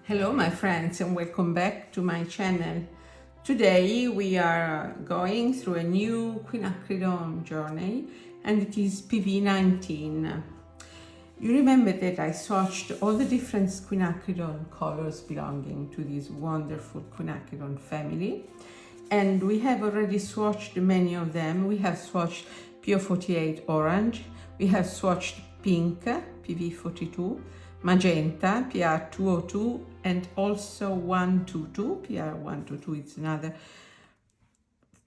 Hello my friends and welcome back to my channel. Today we are going through a new quinacridone journey and it is PV19. You remember that I swatched all the different quinacridone colors belonging to this wonderful quinacridone family, and we have already swatched many of them. We have swatched PO48 orange, we have swatched pink, PV42, magenta, PR202, and also 122, PR122 is another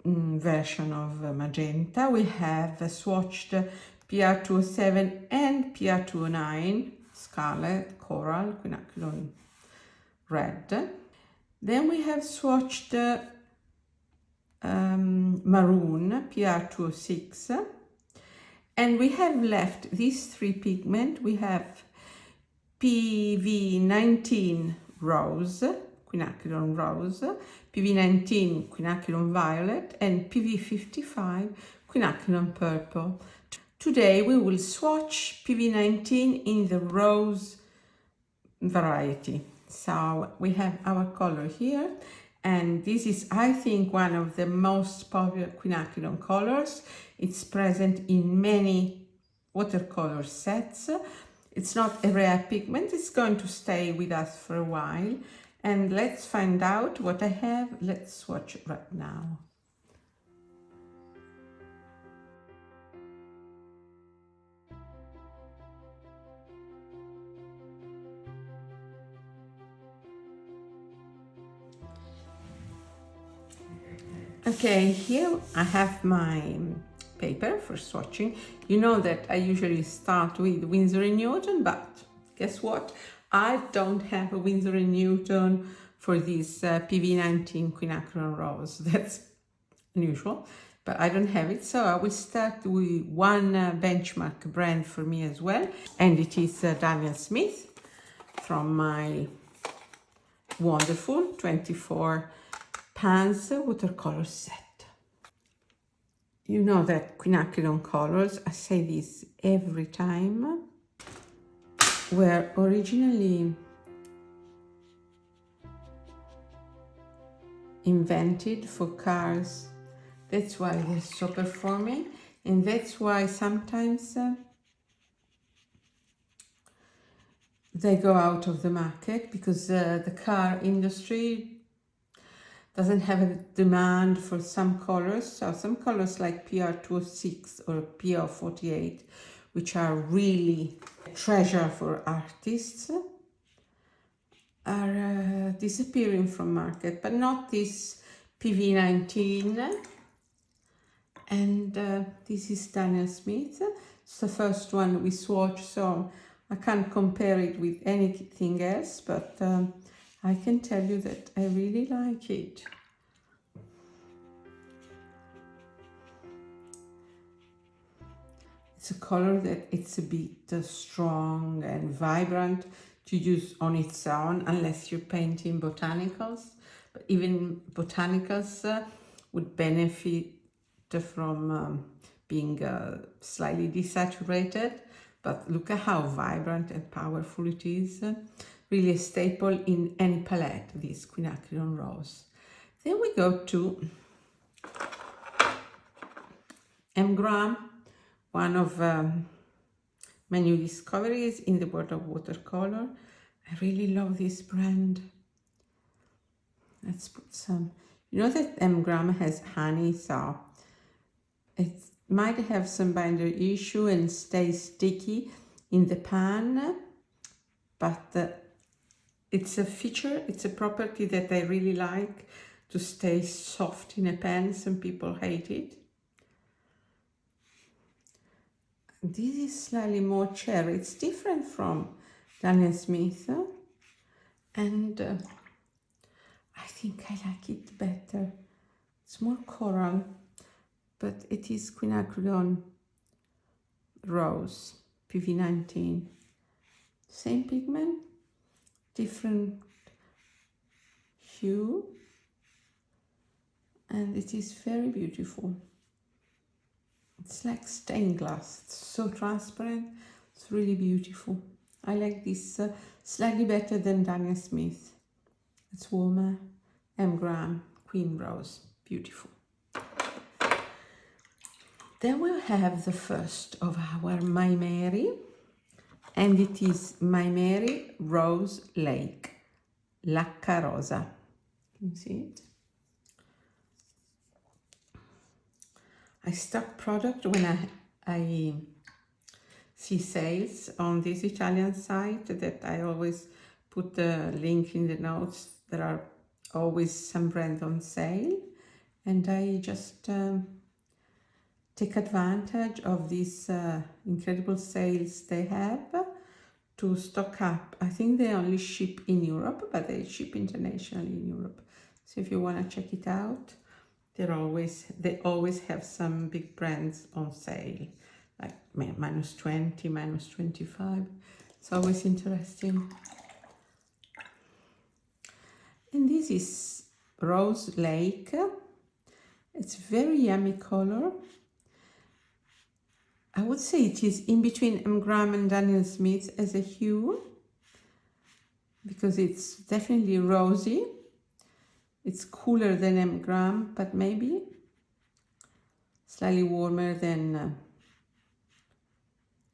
version of magenta. We have swatched PR207 and PR209, scarlet, coral, quinacridone red. Then we have swatched maroon, PR206, and we have left these three pigments. We have PV19 Rose, Quinacridone Rose, PV19 Quinacridone Violet, and PV55 Quinacridone Purple. Today we will swatch PV19 in the rose variety. So we have our color here, and this is, I think, one of the most popular quinacridone colors. It's present in many watercolor sets. It's not a rare pigment, it's going to stay with us for a while. And let's find out what I have. Let's swatch it right now. Okay, here I have my paper for swatching. You know that I usually start with Winsor & Newton, but guess what? I don't have a Winsor & Newton for this PV19 Quinacridone Rose. That's unusual, but I don't have it. So I will start with one benchmark brand for me as well, and it is Daniel Smith from my wonderful 24 pans watercolor set. You know that quinacridone colors, I say this every time, were originally invented for cars. That's why they're so performing, and that's why sometimes they go out of the market, because the car industry doesn't have a demand for some colors. So some colors like PR206 or PR48, which are really a treasure for artists, are disappearing from market, but not this PV19. And this is Daniel Smith. It's the first one we swatched, so I can't compare it with anything else, but I can tell you that I really like it. It's a color that it's a bit strong and vibrant to use on its own, unless you're painting botanicals. But even botanicals would benefit from being slightly desaturated. But look at how vibrant and powerful it is. Really a staple in any palette, this Quinacridone Rose. Then we go to M. One of my new discoveries in the world of watercolor. I really love this brand. Let's put some. You know that M. has honey, so it might have some binder issue and stay sticky in the pan, but it's a feature, it's a property that I really like, to stay soft in a pan. Some people hate it. This is slightly more cherry. It's different from Daniel Smith, and I think I like it better. It's more coral, but it is Quinacridone Rose, PV19. Same pigment, different hue, and it is very beautiful. It's like stained glass. It's so transparent. It's really beautiful. I like this slightly better than Daniel Smith. It's warmer. M. Quin Rose. Beautiful. Then we'll have the first of our My Mary, and it is My Mary Rose Lake, Lacca Rosa. Can you see it? I stock product when I see sales on this Italian site that I always put the link in the notes. There are always some brand on sale, and I just take advantage of these incredible sales they have to stock up. I think they only ship in Europe, but they ship internationally in Europe. So if you want to check it out, they always have some big brands on sale, like -20, -25. It's always interesting. And this is Rose Lake. It's very yummy color. I would say it is in between M. and Daniel Smith as a hue, because it's definitely rosy. It's cooler than M. but maybe slightly warmer than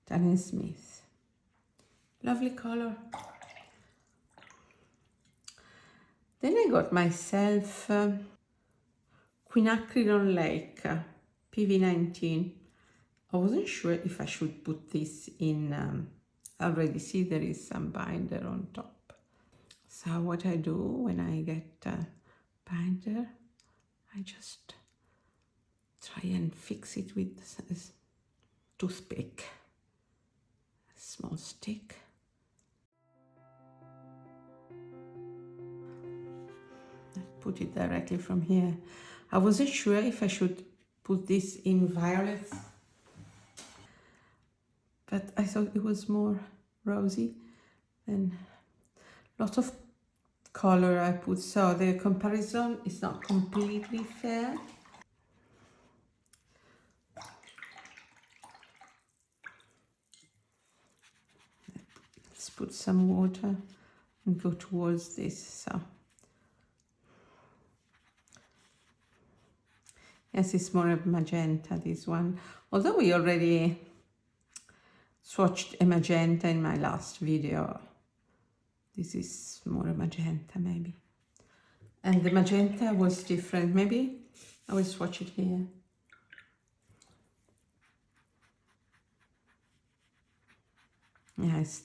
Daniel Smith. Lovely color. Then I got myself Quinacridone Lake, PV19. I wasn't sure if I should put this in, I already see there is some binder on top. So what I do when I get binder, I just try and fix it with a toothpick, a small stick. I put it directly from here. I wasn't sure if I should put this in violet, but I thought it was more rosy and lots of color I put, so the comparison is not completely fair. Let's put some water and go towards this. So yes, it's more of magenta, this one, although we already swatched a magenta in my last video. This is more a magenta maybe, and the magenta was different. Maybe I will swatch it here. Yeah, it's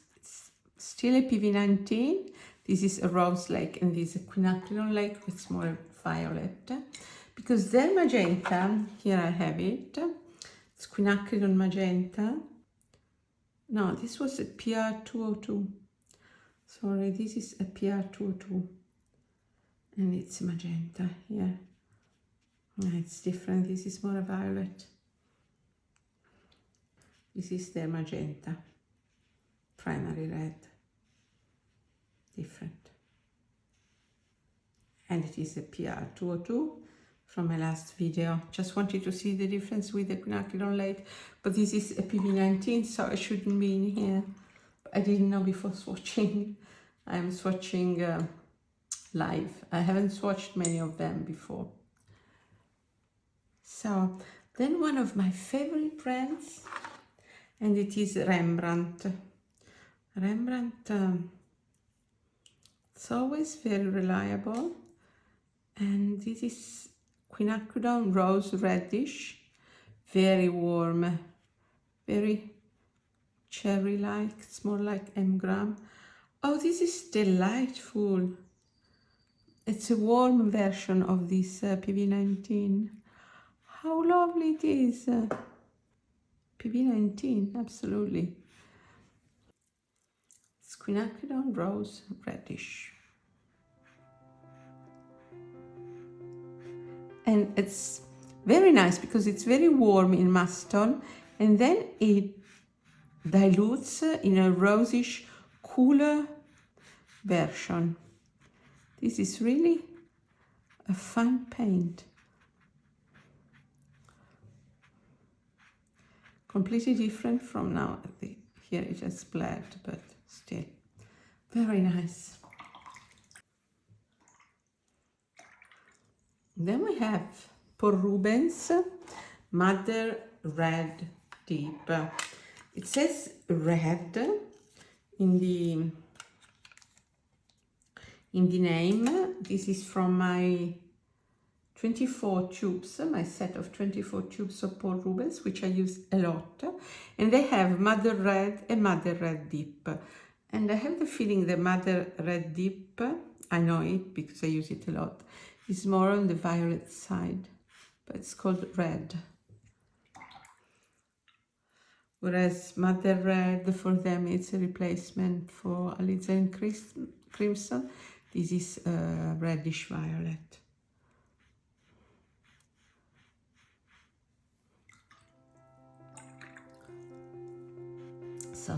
still a PV19. This is a Rose Lake, and this is a Quinacridone Lake. It's more violet, because their magenta, here I have it, it's Quinacridone Magenta. No, this was a PR202. Sorry, this is a PR202, and it's magenta here. Yeah, it's different. This is more violet. This is their magenta, primary red, different. And it is a PR202 from my last video. Just wanted to see the difference with the Quinacridone Lake, but this is a PV19, so it shouldn't be in here. I didn't know before swatching. I'm swatching live. I haven't swatched many of them before. So then one of my favorite brands, and it is Rembrandt. Rembrandt, it's always very reliable, and this is Quinacridone Rose Reddish, very warm, very cherry-like. It's more like M. Oh, this is delightful. It's a warm version of this PV19. How lovely it is. PV19, absolutely. It's Quinacridone Rose Reddish. And it's very nice because it's very warm in mustard, and then it dilutes in a rosish, cooler version. This is really a fun paint. Completely different from now. Here it has black, but still. Very nice. Then we have Paul Rubens Mother Red Deep. It says red in the name. This is from my 24 tubes, my set of 24 tubes of Paul Rubens, which I use a lot. And they have Mother Red and Mother Red Deep. And I have the feeling the Mother Red Deep, I know it because I use it a lot, is more on the violet side, but it's called red. Whereas Mother Red, for them, it's a replacement for alizarin crimson. This is reddish violet.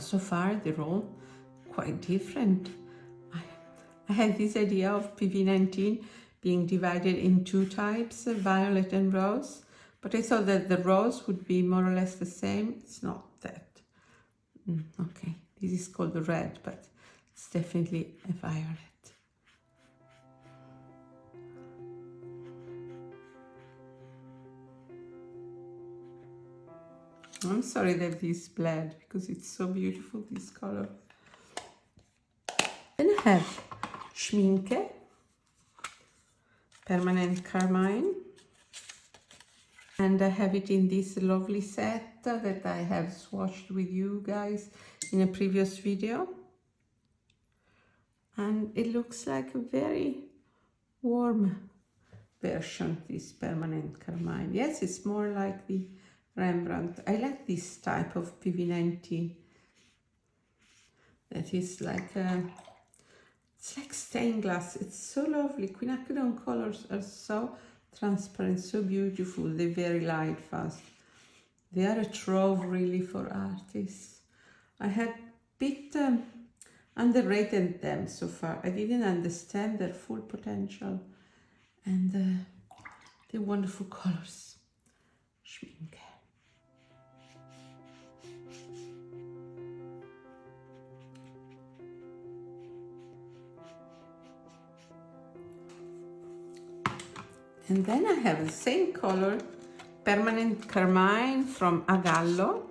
So far they're all quite different. I had this idea of PV19 being divided in two types, violet and rose, but I thought that the rose would be more or less the same. It's not that. Okay, this is called the red, but it's definitely a violet. I'm sorry that this bled because it's so beautiful, this color. Then I have Schminke, Permanent Carmine. And I have it in this lovely set that I have swatched with you guys in a previous video. And it looks like a very warm version, this Permanent Carmine. Yes, it's more like the Rembrandt. I like this type of PV19. That is like it's like stained glass. It's so lovely. Quinacridone colors are so transparent, so beautiful. They're very light fast. They are a trove really for artists. I had bit underrated them so far. I didn't understand their full potential and the wonderful colors. Schminke. And then I have the same color, Permanent Carmine from Agallo.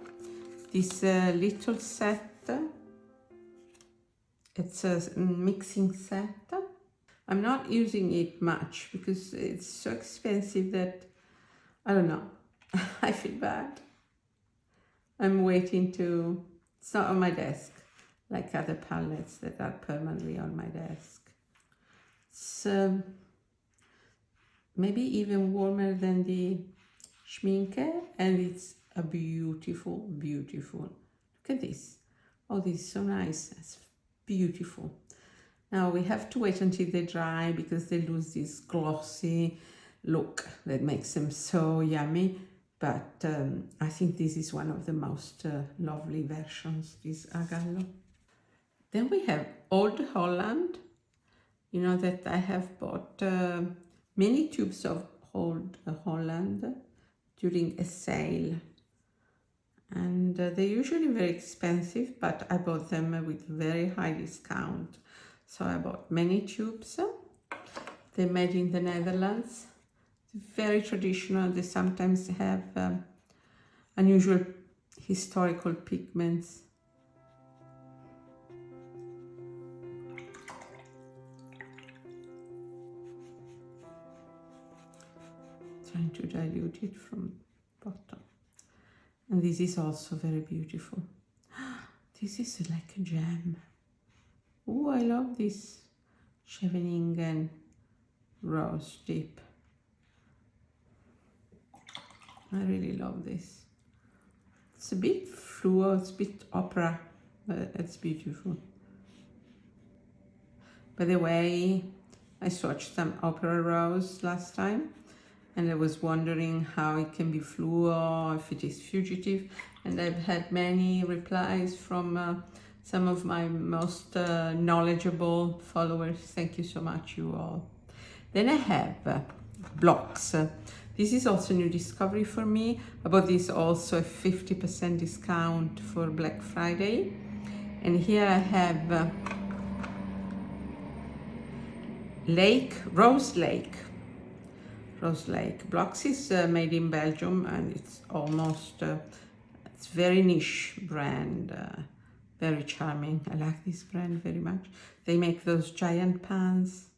This little set. It's a mixing set. I'm not using it much because it's so expensive that, I don't know, I feel bad. I'm waiting to, it's not on my desk like other palettes that are permanently on my desk. It's maybe even warmer than the Schminke, and it's a beautiful, beautiful. Look at this. Oh, this is so nice. It's beautiful. Now we have to wait until they dry because they lose this glossy look that makes them so yummy. But I think this is one of the most lovely versions, this Agallo. Then we have Old Holland. You know that I have bought many tubes of Old Holland during a sale, and they're usually very expensive, but I bought them with very high discount. So I bought many tubes. They're made in the Netherlands. Very traditional. They sometimes have unusual historical pigments. Trying to dilute it from bottom. And this is also very beautiful. This is like a gem. Oh, I love this Scheveningen Rose Deep. I really love this. It's a bit fluo, it's a bit opera, but it's beautiful. By the way, I swatched some Opera Rose last time, and I was wondering how it can be fluo, if it is fugitive, and I've had many replies from some of my most knowledgeable followers. Thank you so much, you all. Then I have blocks. This is also a new discovery for me. I bought this also a 50% discount for Black Friday, And here I have Rose Lake. Rose Lake. Blocks is made in Belgium, and it's almost, it's very niche brand, very charming. I like this brand very much. They make those giant pans.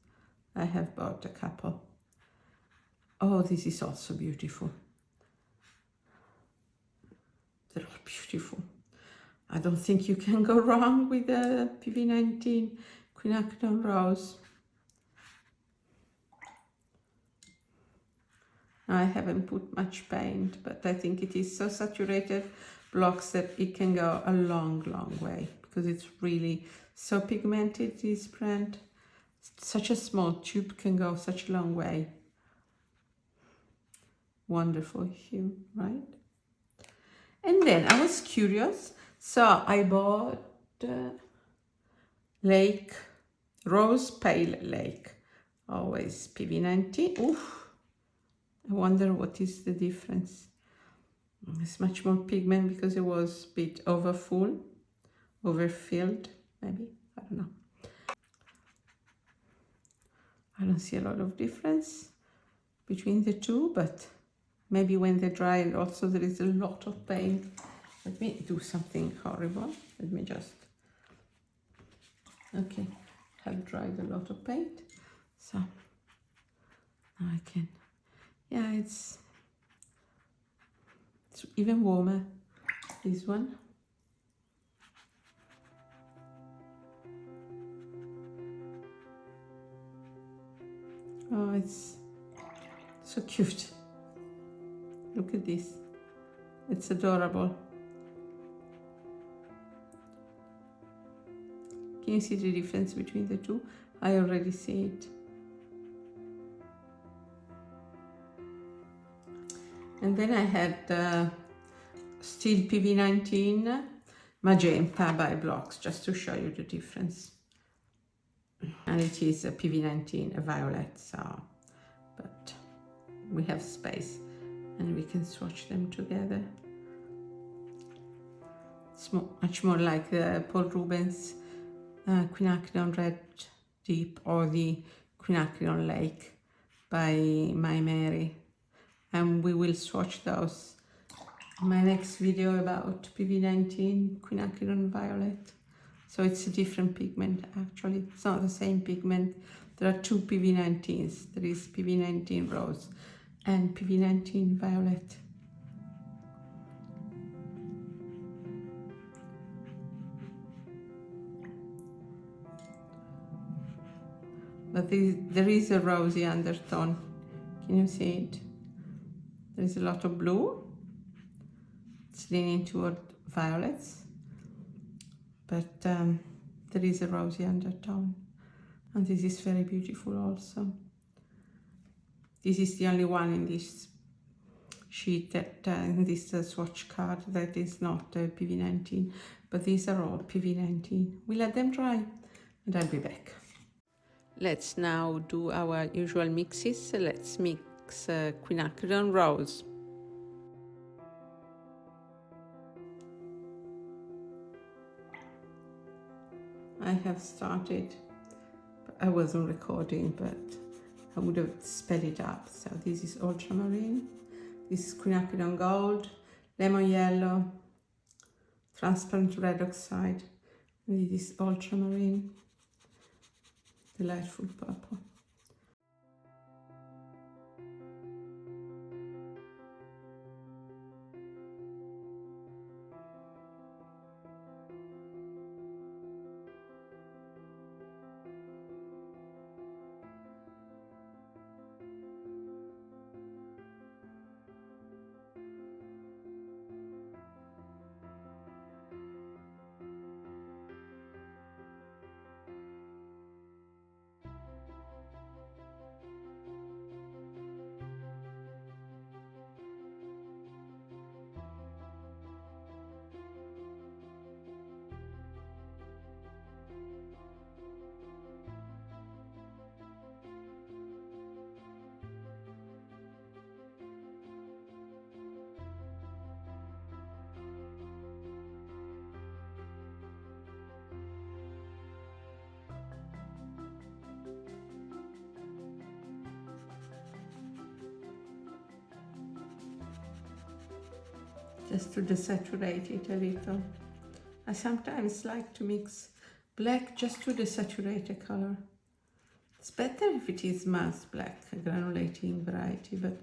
I have bought a couple. Oh, this is also beautiful. They're all beautiful. I don't think you can go wrong with the PV19 Quinacridone Rose. I haven't put much paint, but I think it is so saturated blocks that it can go a long, long way, because it's really so pigmented, this brand. Such a small tube can go such a long way. Wonderful hue, right? And then I was curious, so I bought Lake, Rose Pale Lake, always PV19. Oof. I wonder what is the difference. It's much more pigment because it was a bit overfilled, maybe, I don't know. I don't see a lot of difference between the two, but maybe when they dry, and also there is a lot of paint. Let me do something horrible. Let me just, okay, have dried a lot of paint. So now I can, yeah, it's even warmer, this one. Oh, it's so cute. Look at this. It's adorable. Can you see the difference between the two? I already see it. And then I had still PV19 Magenta by Blocks, just to show you the difference. And it is a PV19, a violet, so, but we have space and we can swatch them together. It's much more like the Paul Rubens Quinacridone Red Deep, or the Quinacridone Lake by My Mary. And we will swatch those in my next video about PV19 Quinacridone Violet. So it's a different pigment, actually. It's not the same pigment. There are two PV19s. There is PV19 Rose and PV19 Violet. But there is a rosy undertone. Can you see it? There is a lot of blue. It's leaning toward violets. But there is a rosy undertone. And this is very beautiful also. This is the only one in this sheet, that in this swatch card, that is not PV19. But these are all PV19. We let them dry and I'll be back. Let's now do our usual mixes. Let's mix Quinacridone Rose. I have started, I wasn't recording, but I would have sped it up. So this is ultramarine, this is Quinacridone Gold, lemon yellow, transparent red oxide, and this is ultramarine, delightful purple. just to desaturate it a little. I sometimes like to mix black just to desaturate a color. It's better if it is matte black, a granulating variety, but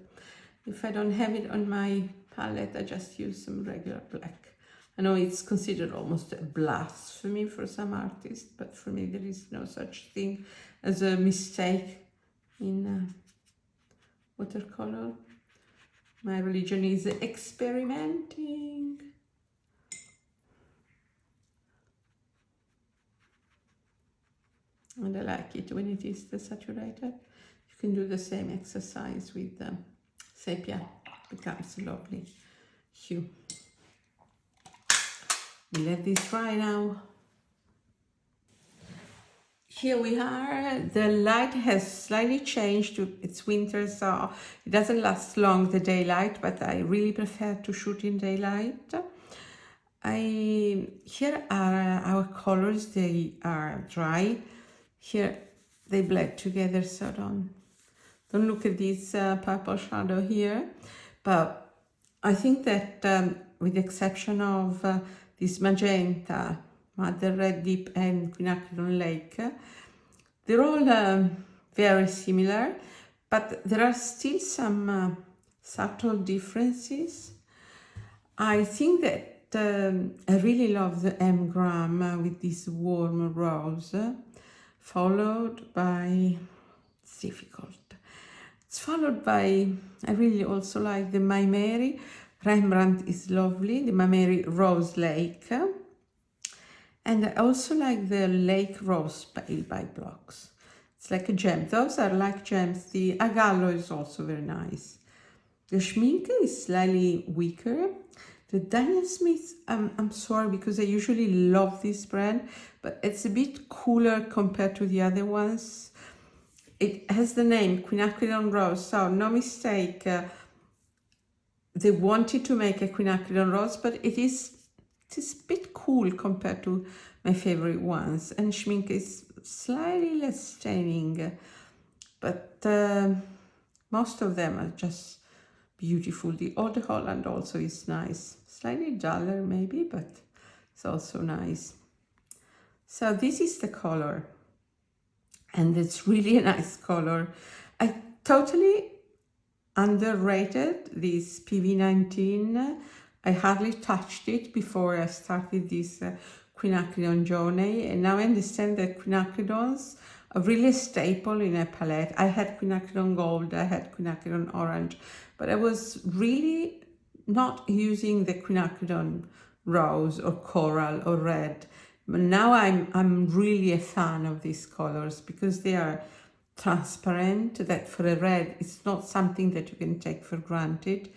if I don't have it on my palette, I just use some regular black. I know it's considered almost a blasphemy for some artists, but for me there is no such thing as a mistake in watercolor. My religion is experimenting. And I like it when it is desaturated. You can do the same exercise with sepia. It becomes a lovely hue. We let this dry now. Here we are. The light has slightly changed. It's winter, so it doesn't last long, the daylight, but I really prefer to shoot in daylight. Here are our colors. They are dry. Here they blend together, so don't look at this purple shadow here. But I think that with the exception of this magenta, Mother Red Deep and Quinacridone Lake, they're all very similar, but there are still some subtle differences. I think that I really love the M gram with this warm rose, followed by, it's difficult, it's followed by, I really also like the Momarte. Rembrandt is lovely, the Momarte Rose Lake. And I also like the Lake Rose Pale by Blocks. It's like a gem. Those are like gems. The Agallo is also very nice. The Schminke is slightly weaker. The Daniel Smith, I'm sorry because I usually love this brand, but it's a bit cooler compared to the other ones. It has the name Quinacridone Rose, so no mistake. They wanted to make a Quinacridone Rose, but it is a bit cool compared to my favorite ones. And Schminke is slightly less staining, but most of them are just beautiful. The Eau de Holland also is nice. Slightly duller maybe, but it's also nice. So this is the color. And it's really a nice color. I totally underrated this PV19. I hardly touched it before I started this quinacridone journey, and now I understand that quinacridones are really a staple in a palette. I had quinacridone gold, I had quinacridone orange, but I was really not using the quinacridone rose or coral or red. But now I'm really a fan of these colors because they are transparent, that for a red it's not something that you can take for granted,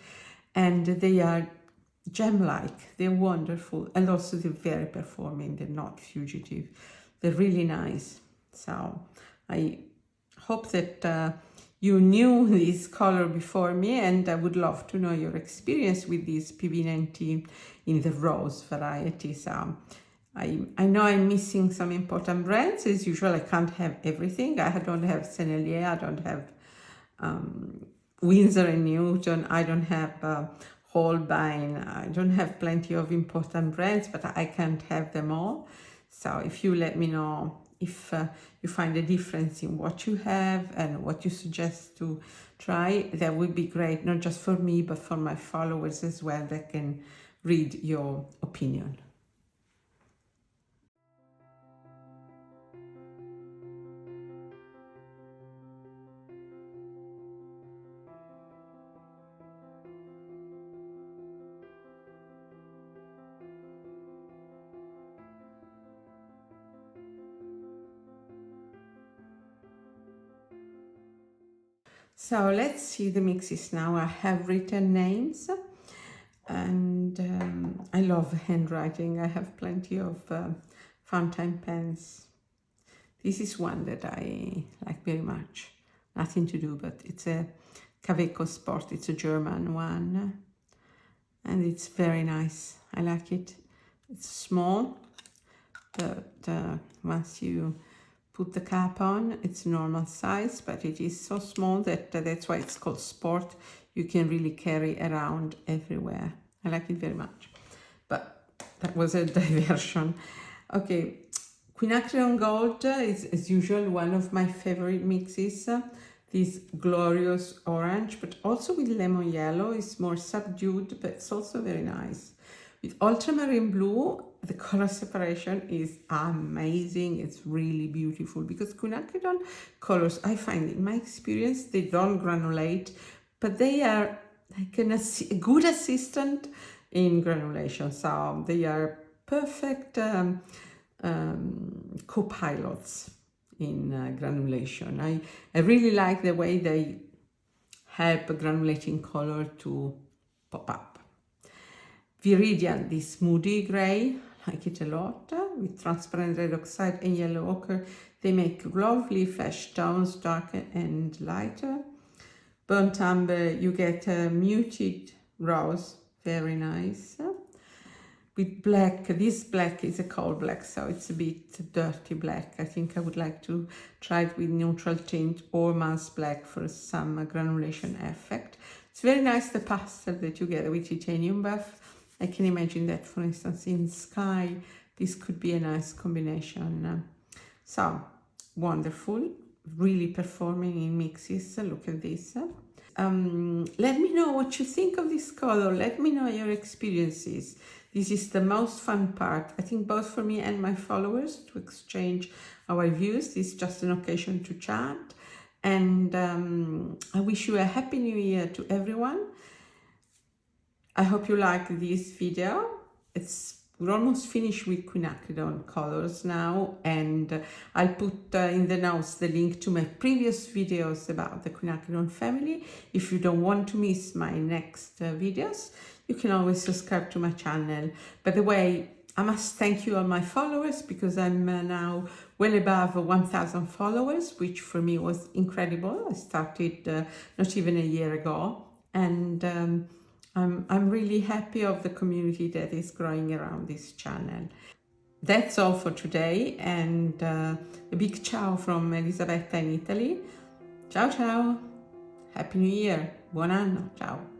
and they are gem-like, they're wonderful, and also they're very performing, they're not fugitive, they're really nice. So I hope that you knew this color before me, and I would love to know your experience with this PV19 in the rose variety. So I know I'm missing some important brands. As usual, I can't have everything. I don't have Sennelier, I don't have Winsor & Newton, I don't have Holbein, I don't have plenty of important brands, but I can't have them all. So if you let me know if you find a difference in what you have and what you suggest to try, that would be great, not just for me, but for my followers as well, that can read your opinion. So let's see the mixes now. I have written names, and I love handwriting. I have plenty of fountain pens. This is one that I like very much. Nothing to do, but it's a Caveco Sport. It's a German one, and it's very nice. I like it. It's small, but once you put the cap on, it's normal size, but it is so small that that's why it's called Sport. You can really carry around everywhere. I like it very much. But that was a diversion. Okay, Quinacridone Gold is, as usual, one of my favorite mixes. This glorious orange, but also with lemon yellow. It's more subdued, but it's also very nice. With ultramarine blue, the color separation is amazing. It's really beautiful because quinacridone colors, I find in my experience, they don't granulate, but they are like a good assistant in granulation. So they are perfect co-pilots in granulation. I really like the way they help granulating color to pop up. Viridian, this moody gray, like it a lot, with transparent red oxide and yellow ochre. They make lovely flesh tones, darker and lighter. Burnt umber, you get a muted rose, very nice. With black, this black is a coal black, so it's a bit dirty black. I think I would like to try it with neutral tint or matte black for some granulation effect. It's very nice, the pastel that you get with titanium buff. I can imagine that, for instance, in sky, this could be a nice combination. So, wonderful, really performing in mixes. Look at this. Let me know what you think of this color. Let me know your experiences. This is the most fun part, I think, both for me and my followers, to exchange our views. This is just an occasion to chat. And I wish you a happy new year to everyone. I hope you like this video. We're almost finished with quinacridone colors now, and I'll put in the notes the link to my previous videos about the quinacridone family. If you don't want to miss my next videos, you can always subscribe to my channel. By the way, I must thank you all my followers, because I'm now well above 1,000 followers, which for me was incredible. I started not even a year ago, and I'm really happy of the community that is growing around this channel. That's all for today, and a big ciao from Elisabetta in Italy. Ciao ciao! Happy New Year! Buon anno! Ciao!